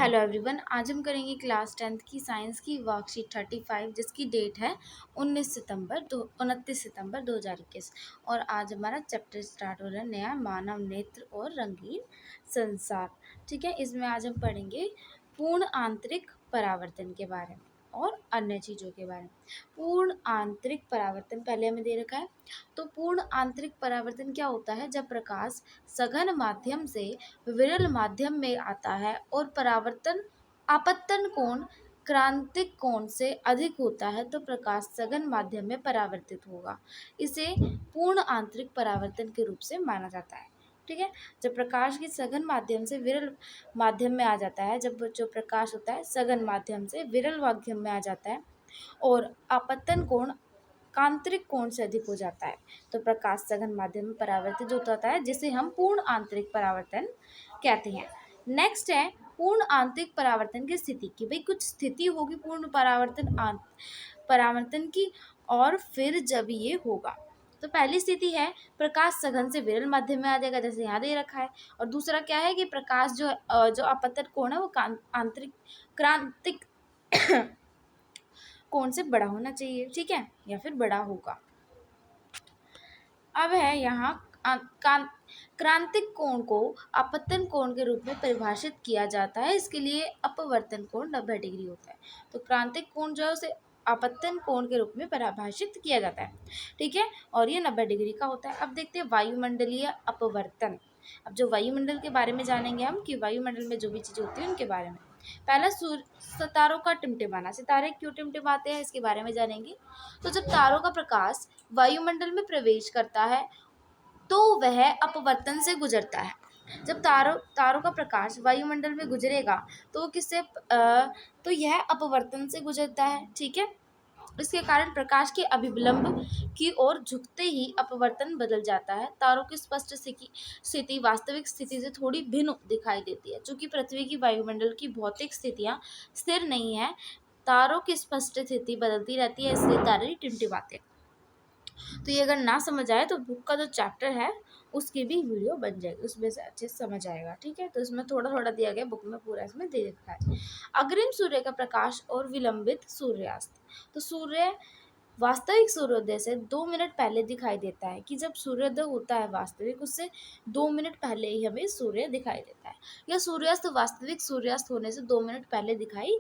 Hello everyone. आज हम करेंगे क्लास 10th की साइंस की वर्कशीट 35 जिसकी डेट है 29 सितंबर 2021। और आज हमारा चैप्टर स्टार्ट हो रहा है नया, मानव नेत्र और रंगीन संसार। ठीक है, इसमें आज हम पढ़ेंगे पूर्ण आंतरिक परावर्तन के बारे में और अन्य चीज़ों के बारे में। पूर्ण आंतरिक परावर्तन पहले हमें दे रखा है। तो पूर्ण आंतरिक परावर्तन क्या होता है? जब प्रकाश सघन माध्यम से विरल माध्यम में आता है और परावर्तन आपतन कोण क्रांतिक कोण से अधिक होता है तो प्रकाश सघन माध्यम में परावर्तित होगा। इसे पूर्ण आंतरिक परावर्तन के रूप से माना जाता है। ठीक है, जब प्रकाश की सघन माध्यम से विरल माध्यम में आ जाता है, जब जो प्रकाश होता है सघन माध्यम से विरल माध्यम में आ जाता है और आपतन कोण कांतरिक कोण से अधिक हो जाता है तो प्रकाश सघन माध्यम में परावर्तित होता है, जिसे हम पूर्ण आंतरिक परावर्तन कहते हैं। नेक्स्ट है पूर्ण आंतरिक परावर्तन की स्थिति की। भाई कुछ स्थिति होगी पूर्ण परावर्तन की, और फिर जब ये होगा तो पहली स्थिति है प्रकाश सघन से विरल माध्यम में आ जाएगा, जैसे यहाँ दे रखा है। और दूसरा क्या है कि प्रकाश जो आपतन कोण है वो आंतरिक क्रांतिक कोण से बड़ा होना चाहिए, ठीक है, या फिर बड़ा होगा। अब है यहाँ क्रांतिक कोण को आपतन कोण के रूप में परिभाषित किया जाता है। इसके लिए अपवर्तन कोण 90 डिग्री होता है। तो क्रांतिक कोण जो है उसे आपतन कोण के रूप में परिभाषित किया जाता है, ठीक है, और ये 90 डिग्री का होता है। अब देखते हैं वायुमंडलीय अपवर्तन। अब जो वायुमंडल के बारे में जानेंगे हम कि वायुमंडल में जो भी चीज़ें होती हैं उनके बारे में। पहला सितारों का टिमटिमाना। सितारे क्यों टिमटिमाते हैं इसके बारे में जानेंगे। तो जब तारों का प्रकाश वायुमंडल में प्रवेश करता है तो वह अपवर्तन से गुजरता है। जब तारों का प्रकाश वायुमंडल में गुजरेगा तो तो यह अपवर्तन से गुजरता है, ठीक है। इसके कारण प्रकाश के अभिविलंब की ओर झुकते ही अपवर्तन बदल जाता है। तारों की स्पष्ट स्थिति वास्तविक स्थिति से थोड़ी भिन्न दिखाई देती है। चूंकि पृथ्वी की वायुमंडल की भौतिक स्थितियां स्थिर नहीं है, तारों की स्पष्ट स्थिति बदलती रहती है, इसलिए तारे टिमटिमाते हैं। तो ये अगर ना समझ आए तो बुक का जो चैप्टर है उसकी भी वीडियो बन जाएगी, उसमें से अच्छे से समझ आएगा, ठीक है। तो इसमें थोड़ा थोड़ा दिया गया, बुक में पूरा इसमें दे रखा है। अग्रिम सूर्य का प्रकाश और विलंबित सूर्यास्त। तो सूर्य वास्तविक सूर्योदय से 2 मिनट पहले दिखाई देता है। कि जब सूर्योदय होता है वास्तविक, उससे 2 मिनट पहले ही हमें सूर्य दिखाई देता है। या सूर्यास्त वास्तविक सूर्यास्त होने से 2 मिनट पहले दिखाई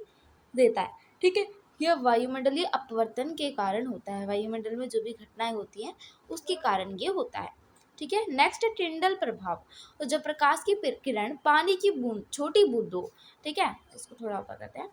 देता है, ठीक है। यह वायुमंडलीय अपवर्तन के कारण होता है। वायुमंडल में जो भी घटनाएं होती हैं उसके कारण ये होता है, ठीक है। नेक्स्ट है टिंडल प्रभाव। तो जब प्रकाश की किरण पानी की बूंद छोटी बूंदों, ठीक है, इसको थोड़ा ऊपर करते हैं।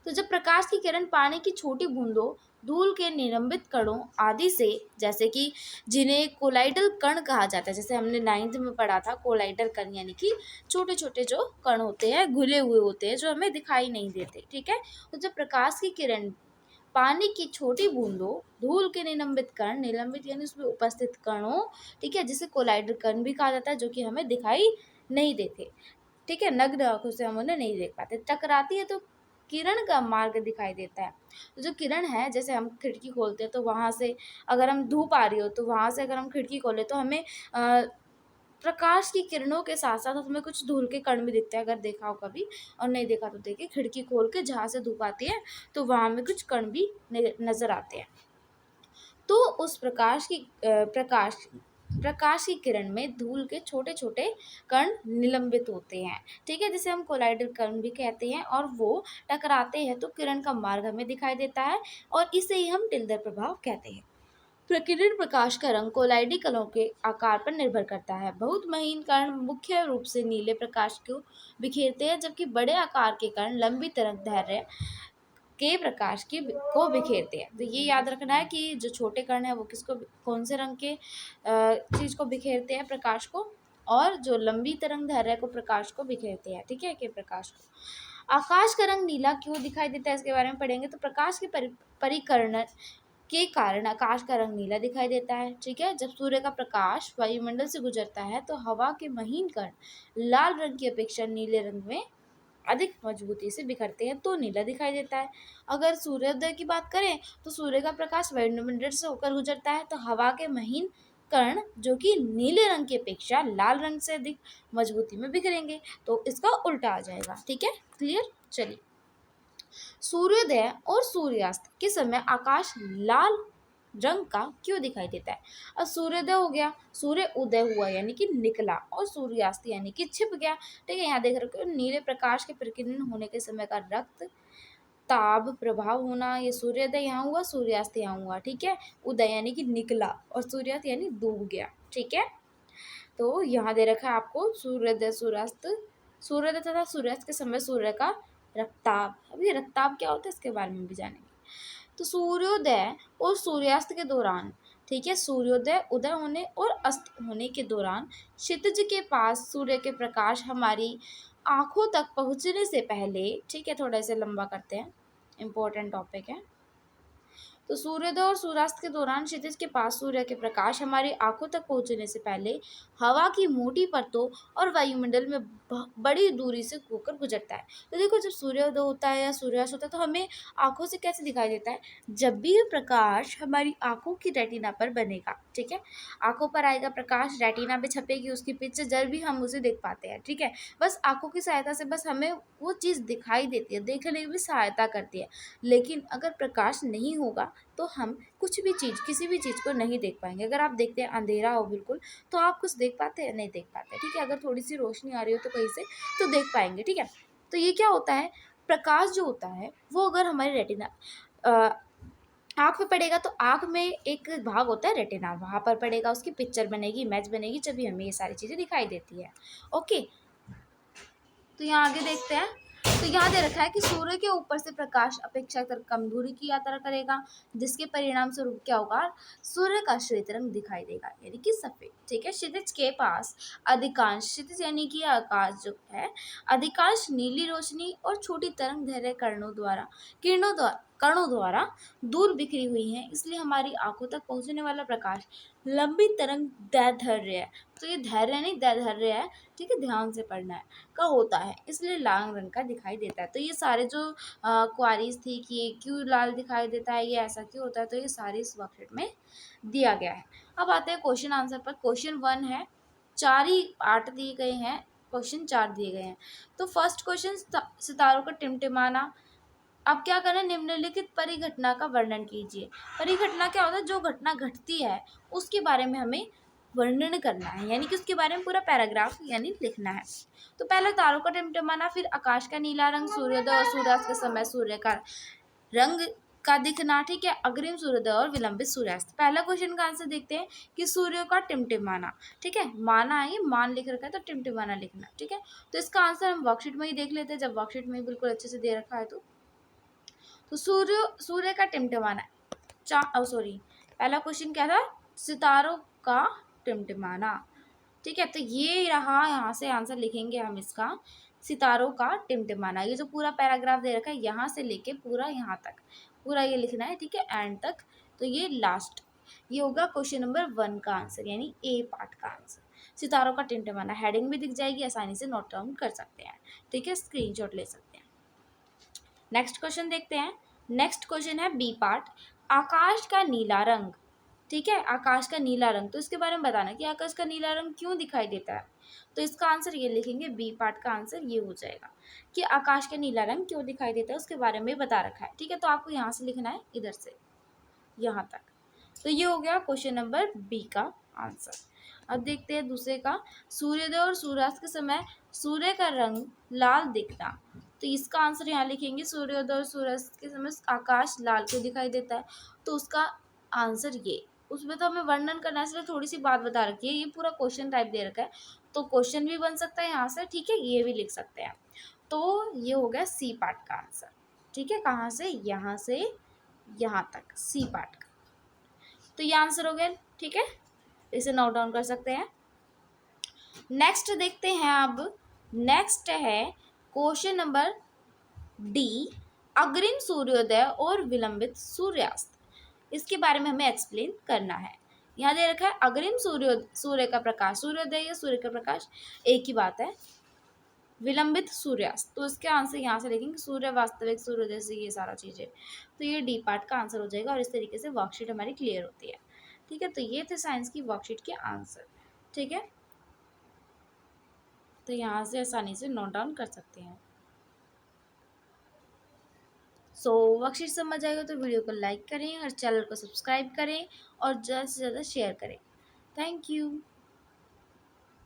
तो जब प्रकाश की किरण पानी की छोटी बूंदों, धूल के निलंबित कणों आदि से, जैसे कि जिन्हें कोलाइडल कण कहा जाता है, जैसे हमने 9th में पढ़ा था, कोलाइडल कण यानी कि छोटे छोटे जो कण होते हैं, घुले हुए होते हैं, जो हमें दिखाई नहीं देते, ठीक है। तो जब प्रकाश की किरण पानी की छोटी बूंदों, धूल के निलंबित कण, निलंबित यानी उसमें उपस्थित कणों, ठीक है, जिसे कोलाइडल कण भी कहा जाता है, जो कि हमें दिखाई नहीं देते, ठीक है, नग्न आंखों से हम उन्हें नहीं देख पाते, टकराती है तो किरण का मार्ग दिखाई देता है। तो जो किरण है, जैसे हम खिड़की खोलते हैं तो वहाँ से अगर हम धूप आ रही हो तो वहाँ से अगर हम खिड़की खोले तो हमें प्रकाश की किरणों के साथ साथ हमें कुछ धूल के कण भी दिखते हैं, अगर देखा हो कभी, और नहीं देखा तो देखिए, खिड़की खोल के जहाँ से धूप आती है तो वहाँ में कुछ कण भी नजर आते हैं। तो उस प्रकाश की किरण में धूल के छोटे छोटे कण निलंबित होते हैं, ठीक है, जिसे हम कोलाइडल कण भी कहते हैं, और वो टकराते हैं तो किरण का मार्ग हमें दिखाई देता है, और इसे ही हम टिल्डर प्रभाव कहते हैं। प्रकीर्णन प्रकाश का रंग कोलाइडी कणों के आकार पर निर्भर करता है। बहुत महीन कण मुख्य रूप से नीले प्रकाश को बिखेरते हैं, जबकि बड़े आकार के कण लंबी तरंगदैर्घ्य के प्रकाश को बिखेरते हैं। तो ये याद रखना है कि जो छोटे कण है वो कौन से रंग के चीज को बिखेरते हैं, प्रकाश को, और जो लंबी तरंगदैर्घ्य को प्रकाश को बिखेरते हैं, ठीक है, के प्रकाश को। आकाश का रंग नीला क्यों दिखाई देता है इसके बारे में पढ़ेंगे। तो प्रकाश के परिकर्ण के कारण आकाश का रंग नीला दिखाई देता है, ठीक है। जब सूर्य का प्रकाश वायुमंडल से गुजरता है तो हवा के महीन कण लाल रंग की अपेक्षा नीले रंग में अधिक मजबूती से बिखरते हैं तो नीला दिखाई देता है। अगर सूर्योदय की बात करें तो सूर्य का प्रकाश वायुमंडल से होकर गुजरता है तो हवा के महीन कण जो कि नीले रंग की अपेक्षा लाल रंग से अधिक मजबूती में बिखरेंगे। तो इसका उल्टा आ जाएगा। ठीक है, क्लियर। चलिए, सूर्योदय और सूर्यास्त के समय आकाश लाल रंग का क्यों दिखाई देता है? अब सूर्योदय हो गया, सूर्य उदय हुआ यानी कि निकला, और सूर्यास्त यानी कि छिप गया। ठीक है, यहाँ देख रहे हो नीले प्रकाश के प्रकीर्णन होने के समय का रक्त ताप प्रभाव होना, ये सूर्योदय यहाँ हुआ, सूर्यास्त यहाँ हुआ। ठीक है, उदय यानी कि निकला और सूर्यास्त यानी डूब गया। ठीक है, तो यहाँ दे रखा है आपको सूर्योदय सूर्यास्त, सूर्योदय तथा सूर्यास्त के समय सूर्य का रक्ताप। अब ये रक्ताप क्या होता है इसके बारे में भी जानेंगे। तो सूर्योदय और सूर्यास्त के दौरान, ठीक है, सूर्योदय उदय होने और अस्त होने के दौरान क्षितिज के पास सूर्य के प्रकाश हमारी आंखों तक पहुंचने से पहले, ठीक है, थोड़ा इसे लंबा करते हैं, इंपॉर्टेंट टॉपिक है। तो सूर्योदय और सूर्यास्त के दौरान क्षितिज के पास सूर्य के प्रकाश हमारी आंखों तक पहुंचने से पहले हवा की मोटी परतों और वायुमंडल में बड़ी दूरी से होकर गुजरता है। तो देखो, जब सूर्योदय होता है या सूर्यास्त होता है तो हमें आंखों से कैसे दिखाई देता है? जब भी ये प्रकाश हमारी आंखों की रेटिना पर बनेगा, ठीक है, आंखों पर आएगा प्रकाश, रेटिना पे छपेगी उसकी पिक्चर, जब भी हम उसे देख पाते हैं। ठीक है, बस आंखों की सहायता से बस हमें वो चीज़ दिखाई देती है, देखने में भी सहायता करती है। लेकिन अगर प्रकाश नहीं होगा तो हम कुछ भी चीज़, किसी भी चीज़ को नहीं देख पाएंगे। अगर आप देखते हैं अंधेरा हो बिल्कुल, तो आप कुछ देख पाते हैं? नहीं देख पाते। ठीक है, अगर थोड़ी सी रोशनी आ रही हो तो कहीं से तो देख पाएंगे। ठीक है, तो ये क्या होता है, प्रकाश जो होता है वो अगर हमारी रेटिना आँख पे पड़ेगा तो आँख में एक भाग होता है रेटिना, वहाँ पर पड़ेगा, उसकी पिक्चर बनेगी, इमेज बनेगी, जब भी हमें ये सारी चीज़ें दिखाई देती है। ओके, तो यहाँ आगे देखते हैं। तो यहाँ दे रखा है कि सूर्य के ऊपर से प्रकाश अपेक्षाकृत कम दूरी की यात्रा करेगा, जिसके परिणाम स्वरूप क्या होगा, सूर्य का श्वेत रंग दिखाई देगा यानी कि सफेद। ठीक है, क्षितिज के पास अधिकांश, क्षितिज यानी कि आकाश जो है, अधिकांश नीली रोशनी और छोटी तरंग दैर्घ्य कणों द्वारा दूर बिखरी हुई है, इसलिए हमारी आंखों तक पहुंचने वाला प्रकाश लंबी तरंग दैर्ध्य है। तो ये धैर्य नहीं दैर्ध्य है, ठीक है, ध्यान से पढ़ना है, का होता है, इसलिए लाल रंग का दिखाई देता है। तो ये सारे जो क्वारीज थी कि ये क्यों लाल दिखाई देता है, ये ऐसा क्यों होता है, तो ये सारे इस वर्कशीट में दिया गया है। अब आते हैं क्वेश्चन आंसर पर। क्वेश्चन 1 है, 4 ही पार्ट दिए गए हैं, क्वेश्चन 4 दिए गए हैं। तो फर्स्ट क्वेश्चन, सितारों का टिमटिमाना। अब क्या करना है, निम्नलिखित परिघटना का वर्णन कीजिए। परिघटना क्या होता है, जो घटना घटती है उसके बारे में हमें वर्णन करना है, यानी कि उसके बारे में पूरा पैराग्राफ यानी लिखना है। तो पहले तारों का टिमटिमाना, फिर आकाश का नीला रंग, सूर्योदय और सूर्यास्त के समय सूर्य का रंग का दिखना। ठीक है, अग्रिम सूर्योदय और विलंबित सूर्यास्त। पहला क्वेश्चन का आंसर देखते हैं कि सूर्य का टिमटिमाना। ठीक है, माना है, ये मान लिख रखा है तो टिमटिमाना लिखना। ठीक है, तो इसका आंसर हम वर्कशीट में ही देख लेते हैं, जब वर्कशीट में बिल्कुल अच्छे से दे रखा है। तो सूर्य का टिमटिमाना, पहला क्वेश्चन क्या था, सितारों का टिमटिमाना। ठीक है, तो ये रहा, यहाँ से आंसर लिखेंगे हम इसका, सितारों का टिमटिमाना। ये जो पूरा पैराग्राफ दे रखा है, यहाँ से लेके पूरा यहाँ तक पूरा ये लिखना है। ठीक है, एंड तक। तो ये लास्ट, ये होगा क्वेश्चन नंबर 1 का आंसर, यानी ए पार्ट का आंसर। सितारों का टिमटिमाना, हेडिंग भी दिख जाएगी, आसानी से नोट डाउन कर सकते हैं। ठीक है, स्क्रीनशॉट ले सकते हैं। नेक्स्ट क्वेश्चन देखते हैं। नेक्स्ट क्वेश्चन है बी पार्ट, आकाश का नीला रंग। ठीक है, आकाश का नीला रंग, तो इसके बारे में बताना कि आकाश का नीला रंग क्यों दिखाई देता है। तो इसका आंसर ये लिखेंगे, बी पार्ट का आंसर ये हो जाएगा कि आकाश का नीला रंग क्यों दिखाई देता है, उसके बारे में बता रखा है। ठीक है, तो आपको यहाँ से लिखना है, इधर से यहाँ तक। तो ये हो गया क्वेश्चन नंबर बी का आंसर। अब देखते हैं दूसरे का, सूर्योदय और सूर्यास्त के समय सूर्य का रंग लाल दिखना। तो इसका आंसर यहाँ लिखेंगे, सूर्योदय और सूर्यास्त के समय आकाश लाल क्यों दिखाई देता है। तो उसका आंसर ये, उसमें तो हमें वर्णन करना है, इसलिए थोड़ी सी बात बता रखी है, ये पूरा क्वेश्चन टाइप दे रखा है, तो क्वेश्चन भी बन सकता है यहाँ से। ठीक है, ये भी लिख सकते हैं। तो ये हो गया सी पार्ट का आंसर। ठीक है, कहाँ से, यहाँ से यहाँ तक, सी पार्ट का। तो ये आंसर हो गया। ठीक है, इसे नोट डाउन कर सकते हैं। नेक्स्ट देखते हैं। अब नेक्स्ट है क्वेश्चन नंबर डी, अग्रिम सूर्योदय और विलंबित सूर्यास्त। इसके बारे में हमें एक्सप्लेन करना है। यहाँ दे रखा है अग्रिम सूर्य का प्रकाश, सूर्योदय या सूर्य का प्रकाश एक ही बात है, विलंबित सूर्यास्त। तो इसके आंसर यहाँ से लिखेंगे, सूर्य वास्तविक सूर्योदय से ये सारा चीज़ें। तो ये डी पार्ट का आंसर हो जाएगा, और इस तरीके से वर्कशीट हमारी क्लियर होती है। ठीक है, तो ये थे साइंस की वर्कशीट के आंसर। ठीक है, तो यहाँ से आसानी से नोट डाउन कर सकते हैं। सो वर्कशीट समझ आएगा तो वीडियो को लाइक करें और चैनल को सब्सक्राइब करें और ज़्यादा से ज़्यादा शेयर करें। Thank you.